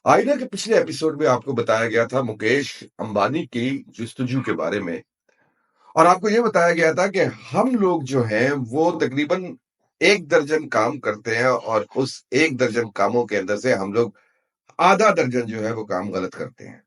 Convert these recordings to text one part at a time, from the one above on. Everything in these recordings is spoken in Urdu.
آئینہ کے پچھلے ایپیسوڈ میں آپ کو بتایا گیا تھا مکیش امبانی کی جستجو کے بارے میں، اور آپ کو یہ بتایا گیا تھا کہ ہم لوگ جو ہیں وہ تقریباً 1 درجن کام کرتے ہیں، اور اس 1 درجن کاموں کے اندر سے ہم لوگ آدھا درجن جو ہے وہ کام غلط کرتے ہیں۔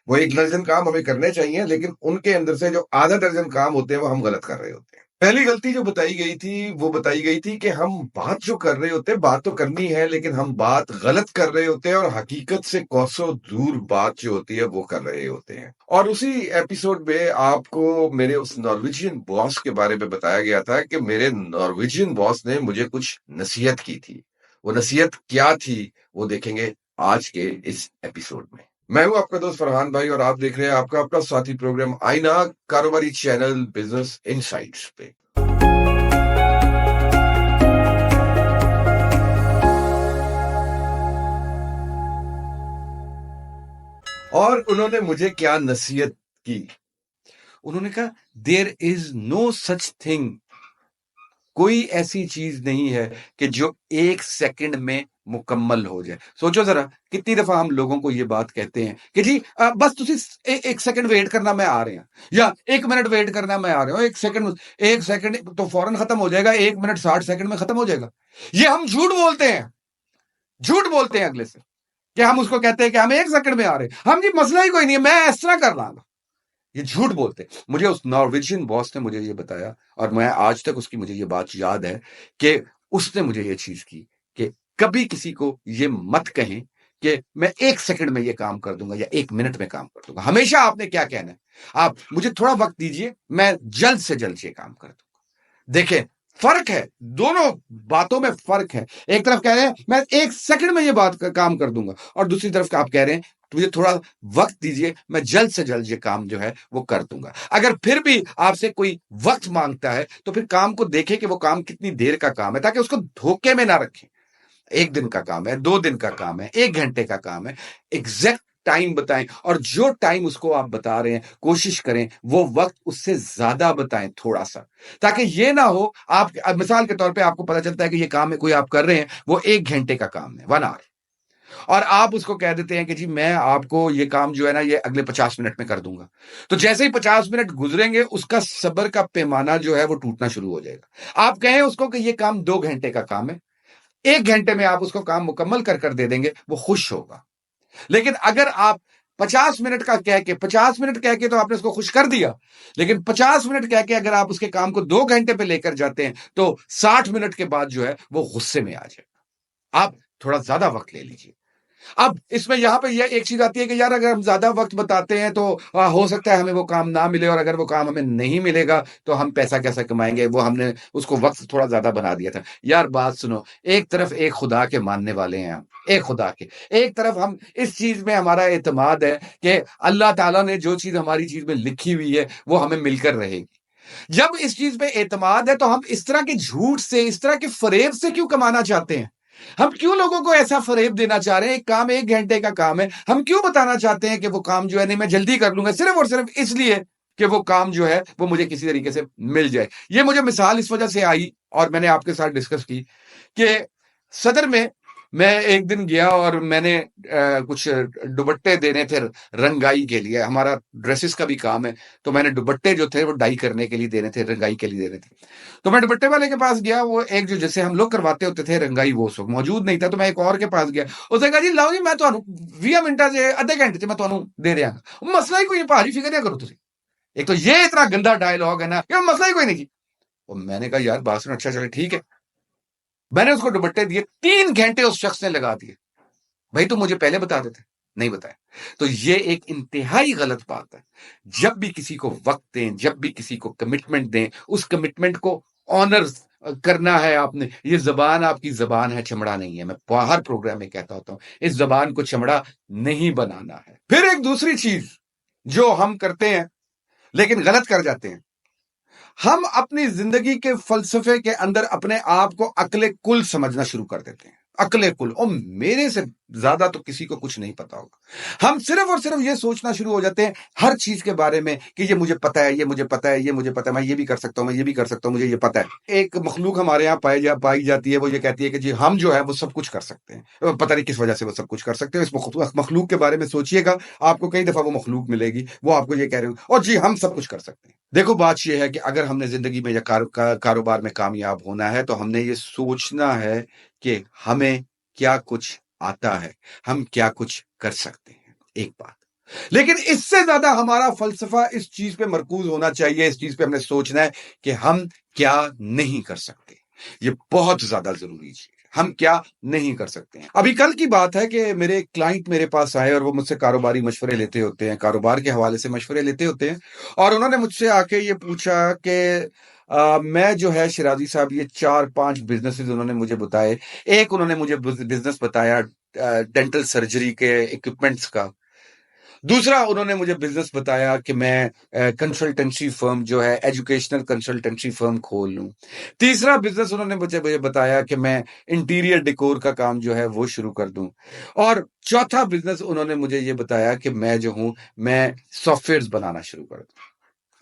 وہ 1 درجن کام ہمیں کرنے چاہیے، لیکن ان کے اندر سے جو آدھا درجن کام ہوتے ہیں وہ ہم غلط کر رہے ہوتے ہیں۔ پہلی غلطی جو بتائی گئی تھی وہ بتائی گئی تھی کہ ہم بات جو کر رہے ہوتے ہیں، بات تو کرنی ہے، لیکن ہم بات غلط کر رہے ہوتے ہیں اور حقیقت سے کوسوں دور بات جو ہوتی ہے وہ کر رہے ہوتے ہیں۔ اور اسی ایپیسوڈ میں آپ کو میرے اس نارویجین باس کے بارے میں بتایا گیا تھا کہ میرے نارویجین باس نے مجھے کچھ نصیحت کی تھی۔ وہ نصیحت کیا تھی وہ دیکھیں گے آج کے اس ایپیسوڈ میں۔ میں ہوں آپ کا دوست فرحان بھائی، اور آپ دیکھ رہے ہیں آپ کا اپنا ساتھی پروگرام آئینہ، کاروباری چینل بزنس انسائٹس پہ۔ اور انہوں نے مجھے کیا نصیحت کی؟ انہوں نے کہا دیر از نو سچ تھنگ، کوئی ایسی چیز نہیں ہے کہ جو 1 سیکنڈ میں مکمل ہو جائے۔ سوچو ذرا کتنی دفعہ ہم لوگوں کو یہ بات کہتے ہیں کہ جی بس تسی 1 سیکنڈ ویٹ کرنا، میں آ رہے ہیں، یا 1 منٹ ویٹ کرنا، میں آ رہا ہوں۔ 1 سیکنڈ تو فوراً ختم ہو جائے گا، 1 منٹ 60 سیکنڈ میں ختم ہو جائے گا۔ یہ ہم جھوٹ بولتے ہیں، جھوٹ بولتے ہیں اگلے سے، کہ ہم اس کو کہتے ہیں کہ ہم 1 سیکنڈ میں آ رہے ہیں، ہم جی مسئلہ ہی کوئی نہیں ہے، میں اس طرح کر رہا ہوں۔ یہ جھوٹ بولتے۔ مجھے اس نارویجین باس نے مجھے یہ بتایا، اور میں آج تک اس کی مجھے یہ بات یاد ہے کہ اس نے مجھے یہ چیز کی کہ کبھی کسی کو یہ مت کہیں کہ میں 1 سیکنڈ میں یہ کام کر دوں گا یا 1 منٹ میں کام کر دوں گا۔ ہمیشہ آپ نے کیا کہنا ہے؟ آپ مجھے تھوڑا وقت دیجئے، میں جلد سے جلد یہ کام کر دوں گا۔ دیکھیں فرق ہے، دونوں باتوں میں فرق ہے۔ ایک طرف کہہ رہے ہیں میں 1 سیکنڈ میں یہ بات کام کر دوں گا، اور دوسری طرف آپ کہہ رہے ہیں مجھے تھوڑا وقت دیجئے، میں جلد سے جلد یہ کام جو ہے وہ کر دوں گا۔ اگر پھر بھی آپ سے کوئی وقت مانگتا ہے تو پھر کام کو دیکھیں کہ وہ کام کتنی دیر کا کام ہے، تاکہ اس کو دھوکے میں نہ رکھیں۔ 1 دن کا کام ہے، 2 دن کا کام ہے، 1 گھنٹے کا کام ہے، ایگزیکٹ ٹائم بتائیں، اور جو ٹائم اس کو آپ بتا رہے ہیں کوشش کریں وہ وقت اس سے زیادہ بتائیں تھوڑا سا، تاکہ یہ نہ ہو آپ مثال کے طور پہ آپ کو پتا چلتا ہے کہ یہ کام ہے کوئی آپ کر رہے ہیں، وہ 1 گھنٹے کا کام ہے، 1 آور، اور آپ اس کو کہہ دیتے ہیں کہ جی میں آپ کو یہ کام جو ہے نا یہ اگلے 50 منٹ میں کر دوں گا۔ تو جیسے ہی 50 منٹ گزریں گے اس کا صبر کا پیمانہ جو ہے وہ ٹوٹنا شروع ہو جائے گا۔ آپ کہیں اس کو کہ یہ کام 2 گھنٹے کا کام ہے، 1 گھنٹے میں آپ اس کو کام مکمل کر دے دیں گے، وہ خوش ہوگا۔ لیکن اگر آپ 50 منٹ کا کہہ کے 50 منٹ کہہ کے تو آپ نے اس کو خوش کر دیا، لیکن 50 منٹ کہہ کے اگر آپ اس کے کام کو 2 گھنٹے پہ لے کر جاتے ہیں تو 60 منٹ کے بعد جو ہے وہ غصے میں آ جائے گا۔ آپ تھوڑا زیادہ وقت لے لیجیے۔ اب اس میں یہاں پہ یہ ایک چیز آتی ہے کہ یار اگر ہم زیادہ وقت بتاتے ہیں تو ہو سکتا ہے ہمیں وہ کام نہ ملے، اور اگر وہ کام ہمیں نہیں ملے گا تو ہم پیسہ کیسے کمائیں گے؟ وہ ہم نے اس کو وقت تھوڑا زیادہ بنا دیا تھا۔ یار بات سنو، ایک طرف ایک خدا کے ماننے والے ہیں ہم، ایک خدا کے، ایک طرف ہم اس چیز میں ہمارا اعتماد ہے کہ اللہ تعالیٰ نے جو چیز ہماری چیز میں لکھی ہوئی ہے وہ ہمیں مل کر رہے گی۔ جب اس چیز پہ اعتماد ہے تو ہم اس طرح کے جھوٹ سے، اس طرح کے فریب سے کیوں کمانا چاہتے ہیں؟ ہم کیوں لوگوں کو ایسا فریب دینا چاہ رہے ہیں؟ ایک کام 1 گھنٹے کا کام ہے، ہم کیوں بتانا چاہتے ہیں کہ وہ کام جو ہے نہیں میں جلدی کر لوں گا، صرف اور صرف اس لیے کہ وہ کام جو ہے وہ مجھے کسی طریقے سے مل جائے۔ یہ مجھے مثال اس وجہ سے آئی اور میں نے آپ کے ساتھ ڈسکس کی کہ صدر میں ایک دن گیا اور میں نے کچھ دوپٹے دینے تھے رنگائی کے لیے، ہمارا ڈریسز کا بھی کام ہے، تو میں نے دوپٹے جو تھے وہ ڈائی کرنے کے لیے دینے تھے، رنگائی کے لیے دینے تھے۔ تو میں دوپٹے والے کے پاس گیا، وہ ایک جو جیسے ہم لوگ کرواتے ہوتے تھے رنگائی، وہ سب موجود نہیں تھا، تو میں ایک اور کے پاس گیا، اس نے کہا جی لاؤ جی میں 20 منٹ سے آدھے گھنٹے سے میں دے دیا گا۔ مسئلہ ہی کوئی نہیں بھاجی، فکر نہ کرو تسی۔ ایک تو یہ اتنا گندا ڈائلاگ ہے نا کہ مسئلہ ہی کوئی نہیں جی۔ اور میں نے کہا یار بات سن، اچھا چلے ٹھیک ہے۔ میں نے اس کو دوپٹے دیے، 3 گھنٹے اس شخص نے لگا دیے۔ بھائی تم مجھے پہلے بتا دیتے، نہیں بتایا۔ تو یہ ایک انتہائی غلط بات ہے۔ جب بھی کسی کو وقت دیں، جب بھی کسی کو کمٹمنٹ دیں، اس کمٹمنٹ کو آنر کرنا ہے آپ نے۔ یہ زبان آپ کی زبان ہے، چمڑا نہیں ہے۔ میں ہر پروگرام میں کہتا ہوتا ہوں اس زبان کو چمڑا نہیں بنانا ہے۔ پھر ایک دوسری چیز جو ہم کرتے ہیں لیکن غلط کر جاتے ہیں، ہم اپنی زندگی کے فلسفے کے اندر اپنے آپ کو عقل کل سمجھنا شروع کر دیتے ہیں۔ عقل کل، اور میرے سے زیادہ تو کسی کو کچھ نہیں پتا ہوگا. ہم صرف اور صرف یہ سوچنا شروع ہو جاتے ہیں ہر چیز کے بارے میں کہ یہ مجھے پتا ہے، یہ مجھے پتا ہے، یہ مجھے پتا ہے، میں یہ بھی کر سکتا ہوں، میں یہ بھی کر سکتا ہوں، مجھے یہ پتا ہے. ایک مخلوق ہمارے یہاں پائی جاتی ہے، وہ یہ کہتی ہے کہ جی ہم جو ہے وہ سب کچھ کر سکتے ہیں. پتہ نہیں کس وجہ سے وہ سب کچھ کر سکتے ہیں. اس مخلوق کے بارے میں سوچئے گا، آپ کو کئی دفعہ وہ مخلوق ملے گی، وہ آپ کو یہ کہہ رہے ہو اور جی ہم سب کچھ کر سکتے ہیں. دیکھو بات یہ ہے کہ اگر ہم نے زندگی میں یا کاروبار میں کامیاب ہونا ہے تو ہم نے یہ سوچنا ہے کہ ہمیں کیا کچھ آتا ہے، ہم کیا کچھ کر سکتے ہیں. ایک بات، لیکن اس سے زیادہ ہمارا فلسفہ اس چیز پہ مرکوز ہونا چاہیے، اس چیز پہ ہم نے سوچنا ہے کہ ہم کیا نہیں کر سکتے. یہ بہت زیادہ ضروری چیز ہے، ہم کیا نہیں کر سکتے ہیں. ابھی کل کی بات ہے کہ میرے کلائنٹ میرے پاس آئے اور وہ مجھ سے کاروباری مشورے لیتے ہوتے ہیں، کاروبار کے حوالے سے مشورے لیتے ہوتے ہیں، اور انہوں نے مجھ سے آ کے یہ پوچھا کہ میں جو ہے شرازی صاحب، یہ 4-5 بزنسز انہوں نے مجھے بتائے. ایک انہوں نے مجھے بزنس بتایا ڈینٹل سرجری کے اکوپمنٹس کا. دوسرا انہوں نے مجھے بزنس بتایا کہ میں کنسلٹنسی فرم جو ہے ایجوکیشنل کنسلٹنسی فرم کھول لوں. تیسرا بزنس انہوں نے مجھے بتایا کہ میں انٹیریئر ڈیکور کا کام جو ہے وہ شروع کر دوں. اور چوتھا بزنس انہوں نے مجھے یہ بتایا کہ میں جو ہوں میں سافٹ ویئرز بنانا شروع کر دوں.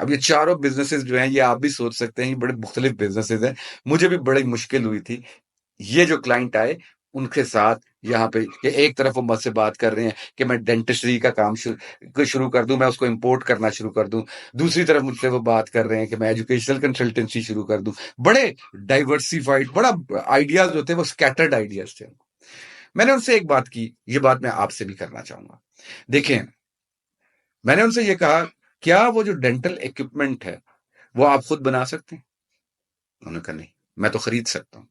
اب یہ چاروں بزنسز جو ہیں یہ آپ بھی سوچ سکتے ہیں، یہ بڑے مختلف بزنسز ہیں. مجھے بھی بڑی مشکل ہوئی تھی. یہ جو کلائنٹ آئے ان کے ساتھ یہاں پہ کہ ایک طرف وہ مجھ سے بات کر رہے ہیں کہ میں ڈینٹسٹری کا کام شروع کر دوں، میں اس کو امپورٹ کرنا شروع کر دوں. دوسری طرف مجھ سے وہ بات کر رہے ہیں کہ میں ایجوکیشنل کنسلٹنسی شروع کر دوں. بڑے ڈائیورسیفائڈ، بڑا آئیڈیاز جو تھے وہ سکیٹرڈ آئیڈیاز تھے. میں نے ان سے ایک بات کی، یہ بات میں آپ سے بھی کرنا چاہوں گا. دیکھیں، میں نے ان سے یہ کہا کیا وہ جو ڈینٹل ایکوپمنٹ ہے وہ آپ خود بنا سکتے ہیں؟ انہوں نے کہا نہیں، میں تو خرید سکتا ہوں.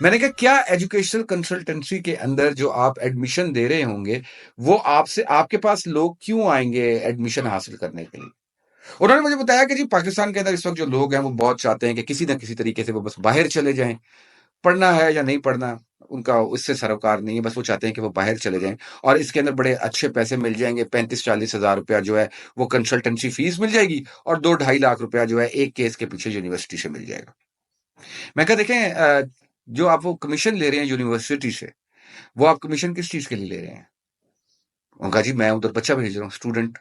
میں نے کہا کیا ایجوکیشنل کنسلٹنسی کے اندر جو آپ ایڈمیشن دے رہے ہوں گے وہ آپ کے پاس لوگ کیوں آئیں گے ایڈمیشن حاصل کرنے کے لیے؟ انہوں نے مجھے بتایا کہ جی پاکستان کے اندر اس وقت جو لوگ ہیں وہ بہت چاہتے ہیں کہ کسی نہ کسی طریقے سے وہ بس باہر چلے جائیں. پڑھنا ہے یا نہیں پڑھنا ان کا اس سے سروکار نہیں ہے، بس وہ چاہتے ہیں کہ وہ باہر چلے جائیں اور اس کے اندر بڑے اچھے پیسے مل جائیں گے. 35-40 ہزار روپیہ جو ہے وہ کنسلٹنسی فیس مل جائے گی اور 2-2.5 لاکھ روپیہ جو ہے ایک کیس کے پیچھے یونیورسٹی سے مل جائے گا. میں کہا دیکھیں، جو آپ وہ کمیشن لے رہے ہیں یونیورسٹی سے، وہ آپ کمیشن کس چیز کے لیے لے رہے ہیں؟ انہوں نے کہا جی میں ادھر بچہ بھیج رہا ہوں، اسٹوڈنٹ.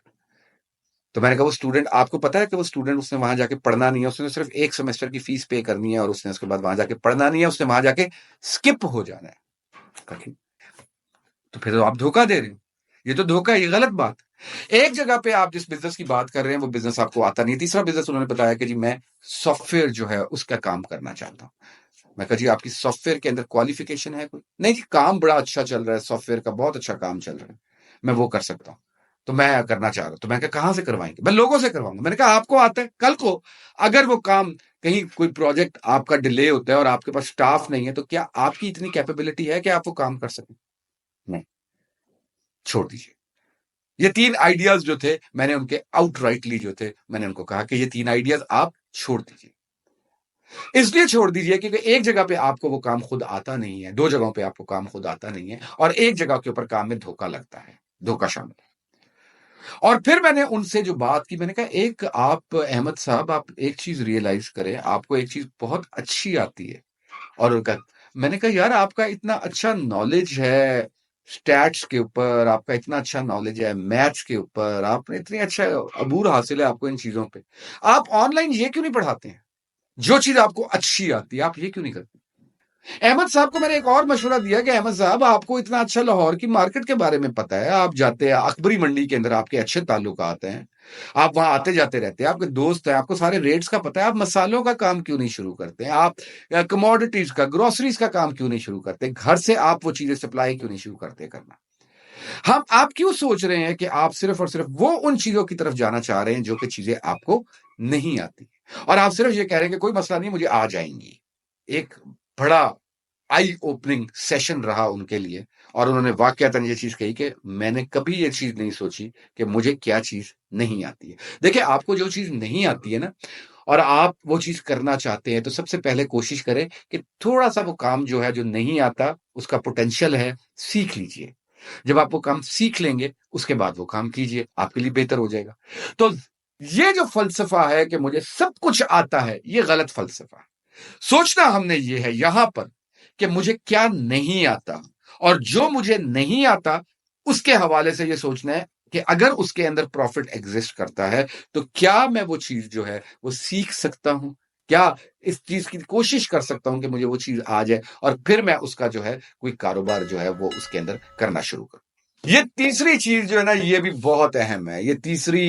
تو میں نے کہا وہ اسٹوڈنٹ، آپ کو پتا ہے کہ وہ اسٹوڈنٹ اس نے وہاں جا کے پڑھنا نہیں ہے، اس نے صرف ایک سیمسٹر کی فیس پے کرنی ہے اور اس نے اس کے بعد وہاں جا کے پڑھنا نہیں ہے، اس نے وہاں جا کے اسکپ ہو جانا ہے. تو پھر تو آپ دھوکہ دے رہے ہیں، یہ تو دھوکہ ہے، یہ غلط بات. ایک جگہ پہ آپ جس بزنس کی بات کر رہے ہیں وہ بزنس آپ کو آتا نہیں. تیسرا بزنس انہوں نے بتایا کہ جی میں سافٹ ویئر جو ہے اس کا کام کرنا چاہتا ہوں. میں کہا جی آپ کی سافٹ ویئر کے اندر کوالیفیکیشن ہے کوئی؟ نہیں جی کام بڑا اچھا چل رہا ہے، سافٹ ویئر کا بہت اچھا کام چل رہا ہے، میں وہ کر سکتا ہوں. تو میں کرنا چاہ رہا ہوں. تو میں کہا کہاں سے کروائیں گے؟ میں لوگوں سے کرواؤں گا. میں نے کہا آپ کو آتا ہے، کل کو اگر وہ کام کہیں کوئی پروجیکٹ آپ کا ڈیلے ہوتا ہے اور آپ کے پاس سٹاف نہیں ہے تو کیا آپ کی اتنی کیپیبلٹی ہے کہ آپ وہ کام کر سکیں؟ نہیں، چھوڑ دیجیے. یہ 3 آئیڈیاز جو تھے میں نے ان کے آؤٹ رائٹلی جو تھے میں نے ان کو کہا کہ یہ 3 آئیڈیاز آپ چھوڑ دیجیے. اس لیے چھوڑ دیجیے کیونکہ ایک جگہ پہ آپ کو وہ کام خود آتا نہیں ہے، 2 جگہوں پہ آپ کو کام خود آتا نہیں ہے، اور ایک جگہ کے اوپر کام میں دھوکہ لگتا ہے، دھوکہ شامل ہے. اور پھر میں نے ان سے جو بات کی، میں نے کہا ایک آپ احمد صاحب آپ ایک چیز ریئلائز کریں، آپ کو ایک چیز بہت اچھی آتی ہے. اور میں نے کہا یار آپ کا اتنا اچھا نالج ہے سٹیٹس کے اوپر، آپ کا اتنا اچھا نالج ہے میتھس کے اوپر، آپ نے اتنی اچھا عبور حاصل ہے آپ کو ان چیزوں پہ، آپ آن لائن یہ کیوں نہیں پڑھاتے ہیں؟ جو چیز آپ کو اچھی آتی ہے آپ یہ کیوں نہیں کرتے؟ احمد صاحب کو میں نے ایک اور مشورہ دیا کہ احمد صاحب آپ کو اتنا اچھا لاہور کی مارکیٹ کے بارے میں پتا ہے، آپ جاتے ہیں اکبری منڈی کے اندر، آپ کے اچھے تعلقات ہیں، آپ وہاں آتے جاتے رہتے ہیں، آپ کے دوست ہیں، آپ کو سارے ریٹس کا پتا ہے، آپ مسالوں کا کام کیوں نہیں شروع کرتے ہیں؟ آپ کموڈیٹیز کا، گروسریز کا کام کیوں نہیں شروع کرتے؟ گھر سے آپ وہ چیزیں سپلائی کیوں نہیں شروع کرتے کرنا؟ آپ کیوں سوچ رہے ہیں کہ آپ صرف اور صرف وہ ان چیزوں کی طرف جانا چاہ رہے ہیں جو کہ چیزیں آپ کو نہیں آتی، اور آپ صرف یہ کہہ رہے ہیں کہ کوئی مسئلہ نہیں مجھے آ جائیں گی؟ ایک بڑا آئی اوپننگ سیشن رہا ان کے لیے، اور انہوں نے واقعتاً یہ چیز کہی کہ میں نے کبھی یہ چیز نہیں سوچی کہ مجھے کیا چیز نہیں آتی ہے. دیکھیں آپ کو جو چیز نہیں آتی ہے نا اور آپ وہ چیز کرنا چاہتے ہیں تو سب سے پہلے کوشش کریں کہ تھوڑا سا وہ کام جو ہے جو نہیں آتا اس کا پوٹینشیل ہے سیکھ لیجئے. جب آپ وہ کام سیکھ لیں گے اس کے بعد وہ کام کیجئے، آپ کے لیے بہتر ہو جائے گا. تو یہ جو فلسفہ ہے کہ مجھے سب کچھ آتا ہے یہ غلط فلسفہ ہے. سوچنا ہم نے یہ ہے یہاں پر کہ مجھے کیا نہیں آتا، اور جو مجھے نہیں آتا اس کے حوالے سے یہ سوچنا ہے کہ اگر اس کے اندر پروفٹ ایگزسٹ کرتا ہے تو کیا میں وہ چیز جو ہے وہ سیکھ سکتا ہوں، کیا اس چیز کی کوشش کر سکتا ہوں کہ مجھے وہ چیز آ جائے، اور پھر میں اس کا جو ہے کوئی کاروبار جو ہے وہ اس کے اندر کرنا شروع کروں۔ یہ تیسری چیز جو ہے نا، یہ بھی بہت اہم ہے۔ یہ تیسری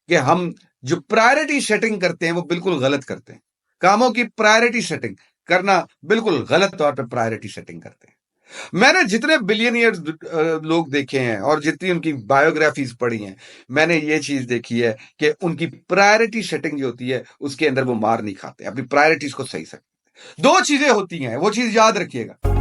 کہ ہم جو پرائرٹی سیٹنگ کرتے ہیں وہ بالکل غلط کرتے ہیں۔ کاموں کی پرائرٹی سیٹنگ کرنا بالکل غلط طور پہ پرائرٹی سیٹنگ کرتے ہیں۔ میں نے جتنے بلینئر لوگ دیکھے ہیں اور جتنی ان کی بایوگرافیز پڑھی ہیں، میں نے یہ چیز دیکھی ہے کہ ان کی پرائرٹی سیٹنگ جو ہوتی ہے اس کے اندر وہ مار نہیں کھاتے، اپنی پرائرٹیز کو صحیح سکتے۔ دو چیزیں ہوتی ہیں، وہ چیز یاد رکھیے گا۔